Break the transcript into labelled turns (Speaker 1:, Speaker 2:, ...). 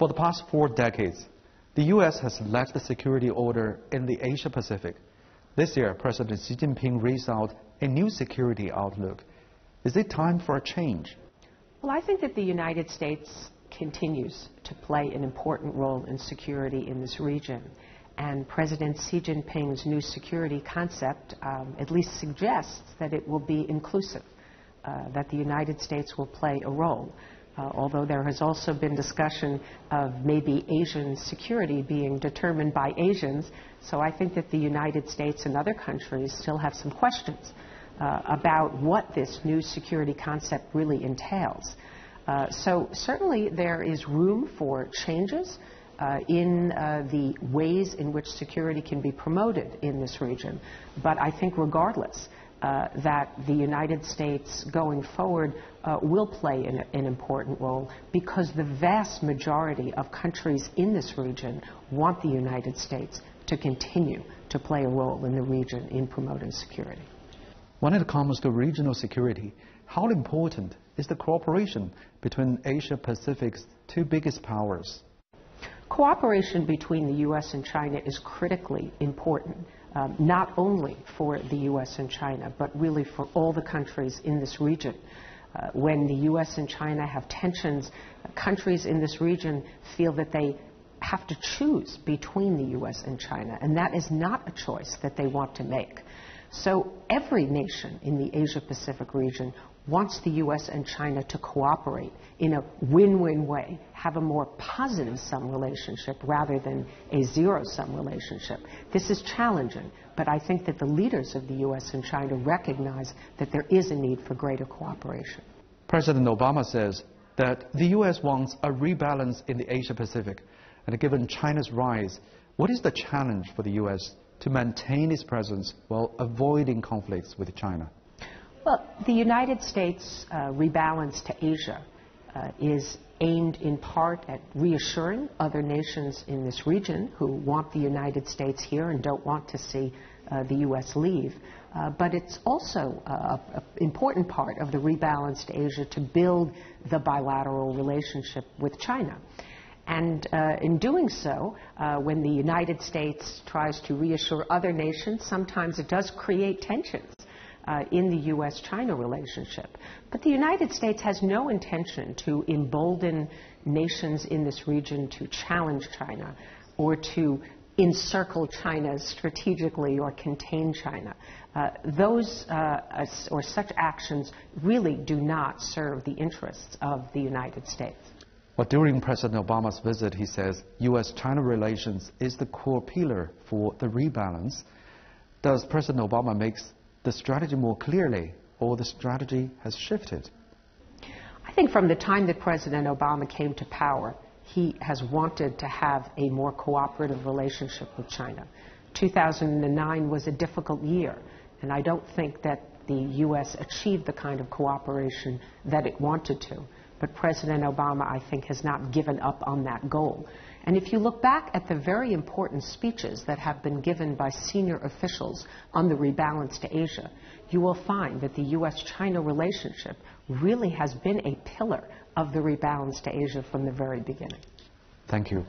Speaker 1: For the past 4 decades, the U.S. has led the security order in the Asia-Pacific. This year, President Xi Jinping raised out a new security outlook. Is it time for a change?
Speaker 2: Well, I think that the United States continues to play an important role in security in this region. And President Xi Jinping's new security concept at least suggests that it will be inclusive, that the United States will play a role. Although there has also been discussion of maybe Asian security being determined by Asians, so I think that the United States and other countries still have some questions about what this new security concept really entails. So certainly there is room for changes in the ways in which security can be promoted in this region. But I think regardless, that the United States going forward will play an important role because the vast majority of countries in this region want the United States to continue to play a role in the region in promoting security.
Speaker 1: When it comes to regional security, how important is the cooperation between Asia-Pacific's two biggest powers?
Speaker 2: Cooperation between the U.S. and China is critically important, not only for the U.S. and China, but really for all the countries in this region. When the U.S. and China have tensions, countries in this region feel that they have to choose between the U.S. and China, and that is not a choice that they want to make. So every nation in the Asia-Pacific region wants the U.S. and China to cooperate in a win-win way, have a more positive-sum relationship rather than a zero-sum relationship. This is challenging, but I think that the leaders of the U.S. and China recognize that there is a need for greater cooperation.
Speaker 1: President Obama says that the U.S. wants a rebalance in the Asia-Pacific, and given China's rise, what is the challenge for the U.S. to maintain its presence while avoiding conflicts with China?
Speaker 2: Well, the United States rebalance to Asia is aimed in part at reassuring other nations in this region who want the United States here and don't want to see the U.S. leave. But it's also an important part of the rebalance to Asia to build the bilateral relationship with China. And in doing so, when the United States tries to reassure other nations, sometimes it does create tensions in the U.S.-China relationship. But the United States has no intention to embolden nations in this region to challenge China or to encircle China strategically or contain China. Those or such actions really do not serve the interests of the United States.
Speaker 1: Well, during President Obama's visit, he says U.S.-China relations is the core pillar for the rebalance. Does President Obama make the strategy more clearly, or the strategy has shifted?
Speaker 2: I think from the time that President Obama came to power, he has wanted to have a more cooperative relationship with China. 2009 was a difficult year, and I don't think that the U.S. achieved the kind of cooperation that it wanted to. But President Obama, I think, has not given up on that goal. And if you look back at the very important speeches that have been given by senior officials on the rebalance to Asia, you will find that the U.S.-China relationship really has been a pillar of the rebalance to Asia from the very beginning.
Speaker 1: Thank you.